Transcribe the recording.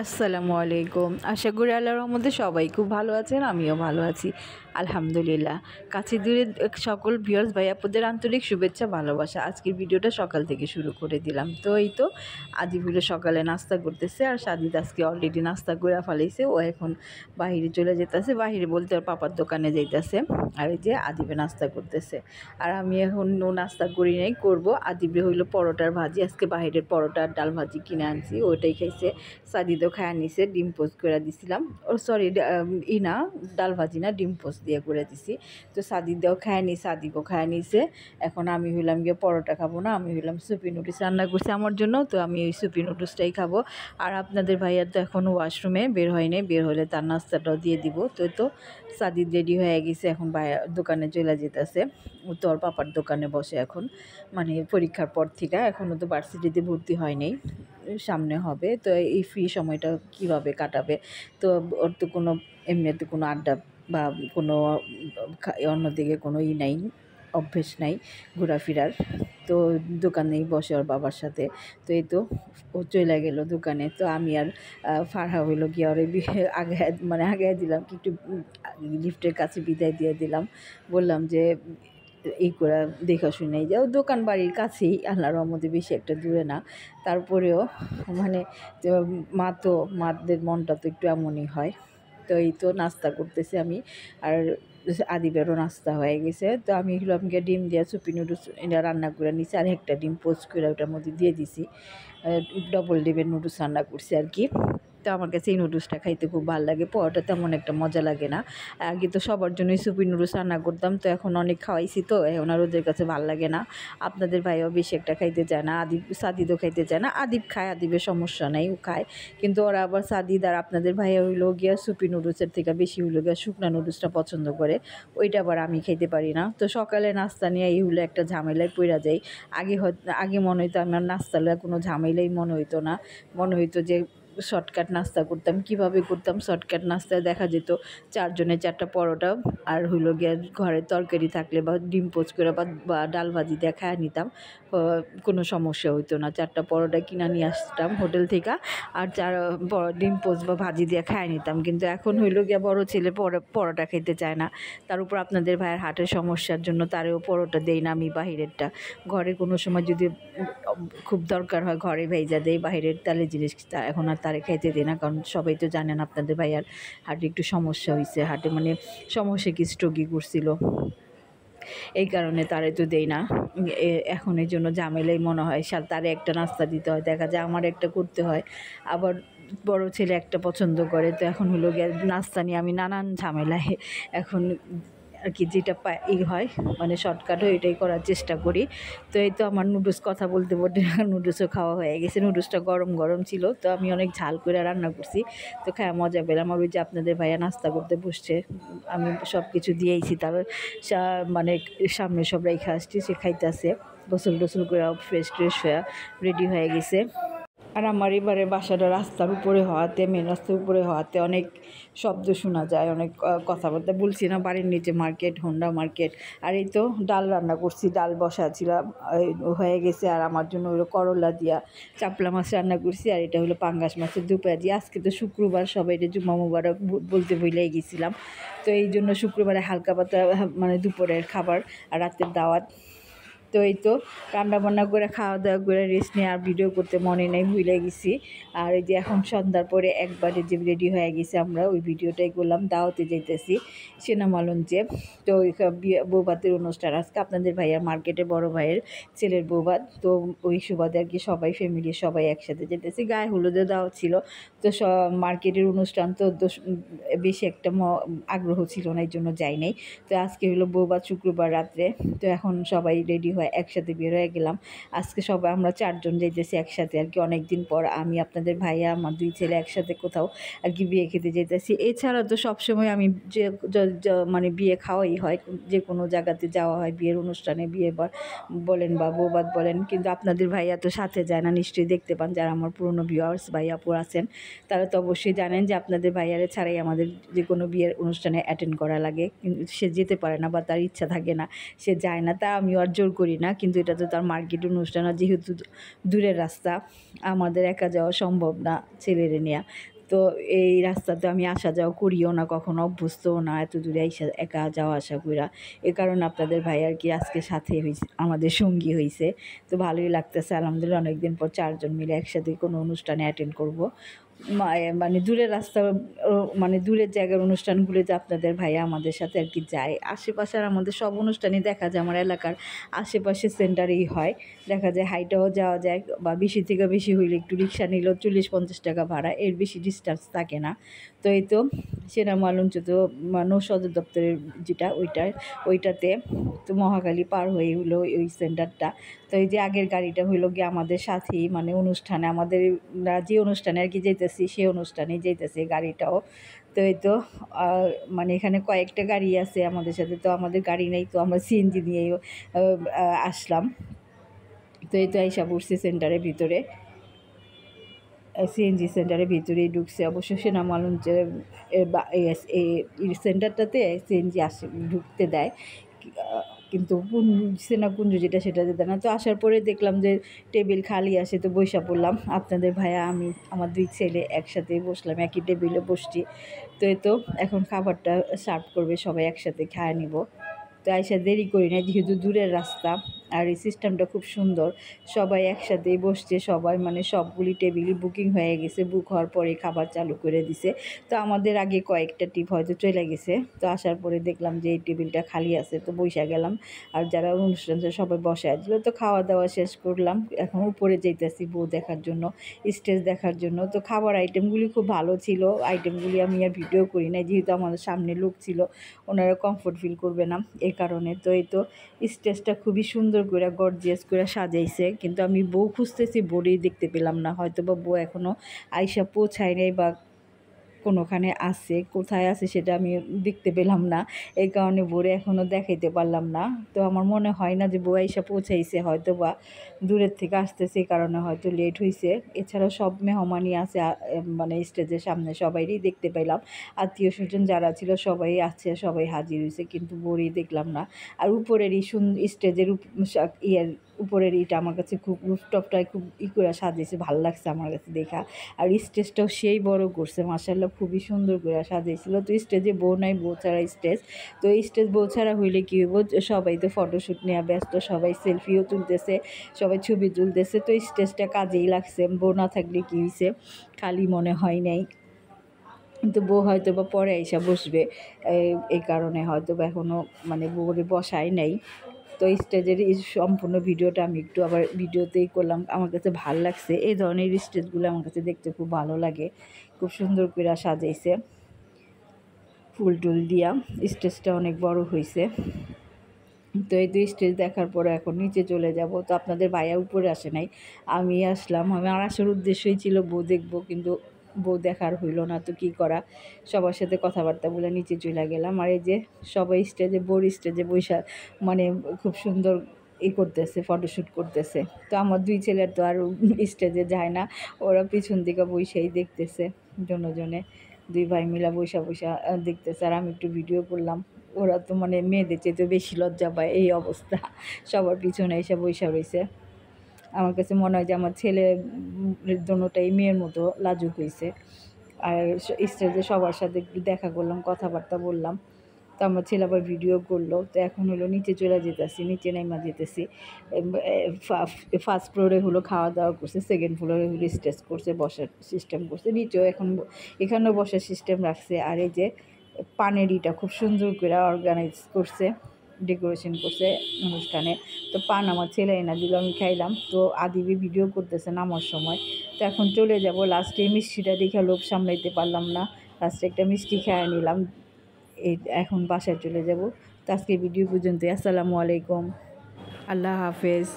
আসসালামু আলাইকুম। আশা করি আল্লাহর রহমতে সবাই খুব ভালো আছেন, আমিও ভালো আছি আলহামদুলিল্লাহ। কাছে দূরে সকল ভিউয়ার্স ভাই আপুদের আন্তরিক শুভেচ্ছা ভালোবাসা। আজকের ভিডিওটা সকাল থেকে শুরু করে দিলাম। তো এই তো আদিবুলে সকালে নাস্তা করতেছে, আর সাজিদ আজকে অলরেডি নাস্তা করে ফেলাইছে। ও এখন বাহিরে চলে যেতেছে, বাহিরে বলতে ওর পাপার দোকানে যাইতেছে। আর এই যে আদিবে নাস্তা করতেছে, আর আমি এখন নাস্তা করি নাই, করবো। আদিবে হইলো পরোটার ভাজি, আজকে বাহিরের পরোটা আর ডাল ভাজি কিনে আনছি, ওইটাই খাইছে। সাদিদও খায়া নিছে, ডিম পোস্ট করে দিছিলাম। ও সরি, না ডাল ভাজি না, ডিম পোস্ট দিয়ে করে দিছি। তো সাদিদও খায়া নিছে, আদিবও খায়া নিছে। এখন আমি হইলাম গিয়ে পরোটা খাবো না, আমি হইলাম সুপি নুডলস রান্না করছি আমার জন্য, তো আমি ওই সুপি নুডলসটাই খাবো। আর আপনাদের ভাইয়ার তো এখনও ওয়াশরুমে বের হয় নাই, বের হলে তার নাস্তাটাও দিয়ে দিব। তো সাদিদ রেডি হয়ে গেছে, এখন দোকানে চলে যেতেছে। ও তো ওর পাপার দোকানে বসে এখন, মানে পরীক্ষার পর থেকে। এখনও তো ভার্সিটিতে ভর্তি হয় নাই, সামনে হবে। তো এই ফ্রি সময়টা কিভাবে কাটাবে? তো ওর তো কোনো এমনিতে কোনো আড্ডা বা কোনো অন্যদিকে কোনো নাই, অভ্যেস নাই ঘোরাফেরার। তো দোকানেই বসে ওর বাবার সাথে। তো এই তো ও চলে গেল দোকানে। তো আমি আর ফারহা হইলো গিয়ে ওর আগে আগে দিলাম কি, একটু লিফটের কাছে বিদায় দিয়ে দিলাম। বললাম যে এই করে দেখা শুনেই যাও, দোকান বাড়ির কাছেই, আল্লাহর রহমতে বেশি একটা দূরে না। তারপরেও মানে মাদের মনটা তো একটু এমনই হয়। তো এই তো নাস্তা করতেছি আমি, আর আদিবেরও নাস্তা হয়ে গেছে। তো আমি এগুলো আমাকে ডিম দিয়ে সুপি নুডলস এটা রান্না করে নিছি, আর একটা ডিম পোস্ট করে ওটার মধ্যে দিয়ে দিছি। ডবল ডিমের নুডলস রান্না করছি আর কি। তো আমার কাছে এই নুডলসটা খাইতে খুব ভালো লাগে, পরোটা তেমন একটা মজা লাগে না। আগে তো সবার জন্যই সুপি নুডলস রান্না করতাম, তো এখন অনেক খাওয়াইছি, তো এখন আর ওদের কাছে ভালো লাগে না। আপনাদের ভাইও বেশি একটা খাইতে চায় না, সাদিদও খাইতে চায় না। আদিব খায়, আদিবের সমস্যা নাই, ও খায়। কিন্তু ওরা আবার সাদিদ আর আপনাদের ভাইয়া হইলো গিয়া সুপি নুডলসের থেকে বেশি হইলো গিয়া শুকনা নুডলসটা পছন্দ করে, ওইটা আবার আমি খাইতে পারি না। তো সকালে নাস্তা নিয়ে এই হলো একটা ঝামেলায় পড়া যাই। আগে মনে হইতো আমার নাস্তা লইয়া কোনো ঝামেলাই মনে হইতো না, মনে হইতো যে শর্টকাট নাস্তা করতাম। কিভাবে করতাম? শর্টকাট নাস্তায় দেখা যেত 4 জনের 4টা পরোটা, আর হইলো গিয়ে ঘরে তরকারি থাকলে বা ডিম পোচ করে বা ডাল ভাজি দিয়ে খাইয়া নিতাম, কোনো সমস্যা হইতো না। 4টা পরোটা কিনা নিয়ে আসতাম হোটেল থেকে, আর ডিম পোচ বা ভাজি দিয়ে খাইয়া নিতাম। কিন্তু এখন হইলো গিয়ে বড় ছেলে পরোটা খেতে চায় না, তার উপর আপনাদের ভাইয়ের হার্টের সমস্যার জন্য তারেও পরোটা দেই না আমি বাহিরেরটা। ঘরে কোনো সময় যদি খুব দরকার হয় ঘরে ভেজা দেই, বাহিরের তেলের জিনিস এখন আর তারে খাইতে দিই না, কারণ সবাই তো জানেন আপনাদের ভাইয়ার হার্টে একটু সমস্যা হয়েছে, হার্টে সমস্যা কি স্ট্রোকই করছিল, এই কারণে তারে তো দেই না। এখন এই জন্য ঝামেলাই মনে হয়, তারে একটা নাস্তা দিতে হয়, দেখা যায় আমার একটা করতে হয়, আবার বড় ছেলে একটা পছন্দ করে। তো এখন হলো গিয়ে নাস্তা নিয়ে আমি নানান ঝামেলায় এখন আর কি, যেটা হয় মানে শর্টকাট হয় এটাই করার চেষ্টা করি। তো এই তো আমার নুডলস কথা বলতে বলতে নুডলসও খাওয়া হয়ে গেছে। নুডলসটা গরম গরম ছিল, তো আমি অনেক ঝাল করে রান্না করছি, তো খাওয়া মজা পেলাম। আর ওই যে আপনাদের ভাইয়া নাস্তা করতে বসছে, আমি সব কিছু দিয়েইছি, তারপর মানে সামনে সব রেখে আসছি, সে খাইতেছে। গোসল টোসল করে ফ্রেশ হয়ে রেডি হয়ে গেছে। আর আমার এবারে বাসাটা রাস্তার উপরে হওয়াতে, মেন রাস্তার উপরে হওয়াতে অনেক শব্দ শোনা যায়, অনেক কথাবার্তা বলছি না। বাড়ির নিচে মার্কেট, হোন্ডা মার্কেট। আর এই তো ডাল রান্না করছি, ডাল বসাছিলাম, হয়ে গেছে। আর আমার জন্য হলো করলা দিয়া চাপলা মাছ রান্না করছি, আর এটা হলো পাঙ্গাস মাছের দুপাজি। আজকে তো শুক্রবার, সবাই জুম্মা মুবারক বলতে ভুলেই গেছিলাম। তো এই জন্য শুক্রবারে হালকা পাতলা মানে দুপুরের খাবার আর রাতের দাওয়াত। তো এই তো রান্নাবান্না করে খাওয়া দাওয়া করে রেস্ট নিয়ে আর ভিডিও করতে মনে নেই, ভুলে গেছি। আর এই যে এখন সন্ধ্যার পরে একবারে যে রেডি হয়ে গেছে, আমরা ওই ভিডিওটাই করলাম। দাওয়াতে যাইতেছি সিনেমা লঞ্চে। তো বৌভাতের অনুষ্ঠান আজকে, আপনাদের ভাইয়ার মার্কেটে বড় ভাইয়ের ছেলের বৌভাত। তো ওই সুবাদে আর কি সবাই ফ্যামিলির সবাই একসাথে যেতেছি। গায়ে হলুদে দাওয়াত ছিল, তো মার্কেটের অনুষ্ঠান তো বেশি একটা আগ্রহ ছিল না, এই জন্য যাই নাই। তো আজকে হলো বৌভাত শুক্রবার রাত্রে। তো এখন সবাই রেডি হয়ে একসাথে বের হয়ে গেলাম। আজকে সবাই আমরা 4 জন যাইতেছি একসাথে আর কি, অনেক দিন পর আমি, আপনাদের ভাইয়া, আমার 2 ছেলে একসাথে কোথাও আর কি বিয়ে খেতে যেতেছি। এছাড়া তো সবসময় আমি যে মানে বিয়ে খাওয়াই হয়, যে কোনো জায়গাতে যাওয়া হয়, বিয়ের অনুষ্ঠানে, বিয়ে বলেন বা বৌভাত বলেন। কিন্তু আপনাদের ভাইয়া তো সাথে যায় না, নিশ্চয়ই দেখতে পান যারা আমার পুরনো ভিউয়ার্স ভাইয়াপুর আছেন, তারা তো অবশ্যই জানেন যে আপনাদের ভাইয়ারে ছাড়াই আমাদের যে কোনো বিয়ের অনুষ্ঠানে অ্যাটেন্ড করা লাগে। কিন্তু সে যেতে পারে না বা তার ইচ্ছা থাকে না, সে যায় না। তা আমিও আর জোর করি করি না, কিন্তু এটা তো তার মার্কেট অনুষ্ঠান, আর যেহেতু দূরের রাস্তা আমাদের একা যাওয়া সম্ভব না ছেলেরে নিয়ে। তো এই রাস্তাতে আমি আসা যাওয়া করিও না, কখনো অভ্যস্তও না এত দূরে একা যাওয়া আসা কইরা। এ কারণে আপনাদের ভাই আর কি আজকে সাথে হয়েছে, আমাদের সঙ্গী হয়েছে। তো ভালোই লাগতেছে আলহামদুলিল্লাহ, অনেকদিন পর 4 জন মিলে একসাথে কোনো অনুষ্ঠানে অ্যাটেন্ড করব। মানে দূরের রাস্তা, মানে দূরের জায়গার অনুষ্ঠানগুলোতে আপনাদের ভাইয়া আমাদের সাথে আর কি যায়। আশেপাশের আমাদের সব অনুষ্ঠানই দেখা যায় আমার এলাকার আশেপাশে সেন্টারেই হয়। দেখা যায় হাইটাও যাওয়া যায়, বা বেশি থেকে বেশি হইলে একটু রিক্সা নিলেও 40-50 টাকা ভাড়া, এর বেশি ডিস্টেন্স থাকে না। তো এই তো সেনামালঞ্চ তো নৌ সদর দপ্তরের যেটা ওইটাতে তো মহাখালী পার হয়ে হলো ওই সেন্টারটা। তো এই যে আগের গাড়িটা হইলো গিয়ে আমাদের সাথেই, মানে অনুষ্ঠানে আমাদের যে অনুষ্ঠানে আর কি যেতেছি সেই অনুষ্ঠানেই যেতেছে গাড়িটাও। তো এই তো মানে এখানে কয়েকটা গাড়ি আছে আমাদের সাথে, তো আমাদের গাড়ি নেই, তো আমরা সিএনজি নিয়েও আসলাম। তো এই তো আইসা পড়ছি সেন্টারের ভিতরে, সিএনজি সেন্টারের ভিতরেই ঢুকছে। অবশ্য সেনামালঞ্চে এই সেন্টারটাতে সিএনজি ঢুকতে দেয়, কিন্তু সেনাকুঞ্জ যেটা সেটাতে দেয় না। তো আসার পরে দেখলাম যে টেবিল খালি আসে, তো বইসা পড়লাম। আপনাদের ভাইয়া আমি আমার 2 ছেলে একসাথেই বসলাম, একই টেবিলে বসছি। তো এই তো এখন খাবারটা সার্ভ করবে, সবাই একসাথে খায় নিব। তো আইসা দেরি করি না, যেহেতু দূরের রাস্তা, আর এই সিস্টেমটা খুব সুন্দর। সবাই একসাথেই বসছে, সবাই মানে সবগুলি টেবিলই বুকিং হয়ে গেছে, বুক হওয়ার পরে খাবার চালু করে দিছে। তো আমাদের আগে কয়েকটা টিপ হয়তো চলে গেছে, তো আসার পরে দেখলাম যে এই টেবিলটা খালি আছে, তো বসে গেলাম। আর যারা অনুষ্ঠান সবাই বসে আসলো, তো খাওয়া দাওয়া শেষ করলাম। এখন উপরে যেতেছি বউ দেখার জন্য, স্টেজ দেখার জন্য। তো খাবার আইটেমগুলি খুব ভালো ছিল, আইটেমগুলি আমি আর ভিডিও করি না, যেহেতু আমাদের সামনে লোক ছিল, ওনারা কমফোর্ট ফিল করবে না এই কারণে। তো এই তো স্টেজটা খুবই সুন্দর করে গর্জিয়াস করে সাজাইছে, কিন্তু আমি বউ খুঁজতেছি, বউই দেখতে পেলাম না। হয়তো বা বউ এখনও আইসা পৌঁছায় নাই, বা কোনোখানে আছে, কোথায় আছে সেটা আমি দেখতে পেলাম না, এই কারণে বউরে এখনও দেখাইতে পারলাম না। তো আমার মনে হয় না যে বউ আইসা পৌঁছাইছে, হয়তো বা দূরের থেকে আসতেছে, এই কারণে হয়তো লেট হয়েছে। এছাড়াও সব মেহমানই আছে, মানে স্টেজের সামনে সবাইরই দেখতে পেলাম, আত্মীয় স্বজন যারা ছিল সবাই আছে, সবাই হাজির হয়েছে, কিন্তু বউরই দেখলাম না। আর উপরের এই স্টেজের ইয়ের উপরের ইটা আমার কাছে খুব, রুফটপটায় খুব করে সাজিয়েছে, ভালো লাগছে আমার কাছে দেখা। আর স্টেজটাও সেই বড় করছে, মাশাআল্লাহ খুবই সুন্দর করে সাজিয়েছিল। তো স্টেজে বউ নাই, বউ ছাড়া স্টেজ। তো স্টেজ বউ ছাড়া হইলে কী হইব, সবাই তো ফটোশ্যুট নেওয়া ব্যস্ত, সবাই সেলফিও তুলতেছে, সবাই ছবি তুলতেছে। তো স্টেজটা কাজেই লাগছে, বউ না থাকলে কী হয়েছে, খালি মনে হয় নাই। কিন্তু বউ হয়তো বা পরে এসে বসবে, এই কারণে হয়তো বা এখনও মানে বউরে বসাই নাই। তো স্টেজের এই সম্পূর্ণ ভিডিওটা আমি একটু আবার ভিডিওতেই করলাম। আমার কাছে ভালো লাগছে, এই ধরনের স্টেজগুলো আমার কাছে দেখতে খুব ভালো লাগে, খুব সুন্দর করে সাজাইছে ফুল টুল দিয়া। স্টেজটা অনেক বড় হয়েছে। তো এই 2 স্টেজ দেখার পরে এখন নিচে চলে যাব। তো আপনাদের ভাইয়া উপরে আসে নাই, আমি আসলাম। আমার আসার উদ্দেশ্যই ছিল বউ দেখবো, কিন্তু বউ দেখার হইল না, তো কী করা, সবার সাথে কথাবার্তা বলে নিচে চলে গেলাম। আর এই যে সবাই স্টেজে, বউর স্টেজে বৈশা মানে খুব সুন্দর করতেছে, ফটোশ্যুট করতেছে। তো আমার 2 ছেলের তো আর স্টেজে যায় না, ওরা পিছন দিকে বৈশাই দেখতেছে, জনে 2 ভাই মিলা বৈশা দেখতেছে, আর আমি একটু ভিডিও করলাম। ওরা তো মানে মেয়েদের চেয়ে তো বেশি লজ্জা পায়, এই অবস্থা, সবার পিছনে এসে বৈশা রয়েছে। আমার কাছে মনে হয় যে আমার ছেলে দোনোটাই মেয়ের মতো লাজুক হয়েছে। আর স্টেজে সবার সাথে একটু দেখা করলাম, কথাবার্তা বললাম। তো আমার ছেলে আবার ভিডিও করলো। তো এখন হলো নিচে চলে যেতেছি, নিচে নেমা যেতেছি। ফার্স্ট ফ্লোরে হলো খাওয়া দাওয়া করছে, সেকেন্ড ফ্লোরে হলো স্টেজ করছে, বসার সিস্টেম করছে, নিচেও এখানেও বসার সিস্টেম রাখছে। আর এই যে পানেরিটা খুব সুন্দর করে অর্গানাইজ করছে, ডেকোরেশন করছে অনুষ্ঠানে। তো পান আমার ছেলে এনে দিল, আমি খাইলাম। তো আদিবি ভিডিও করতেছে নামার সময়। তো এখন চলে যাব, লাস্টে মিষ্টিটা দেখে লোভ সামলাইতে পারলাম না, লাস্টে একটা মিষ্টি খেয়ে নিলাম। এখন বাসায় চলে যাব। তো আজকে ভিডিও পর্যন্ত, আসসালামু আলাইকুম, আল্লাহ হাফেজ।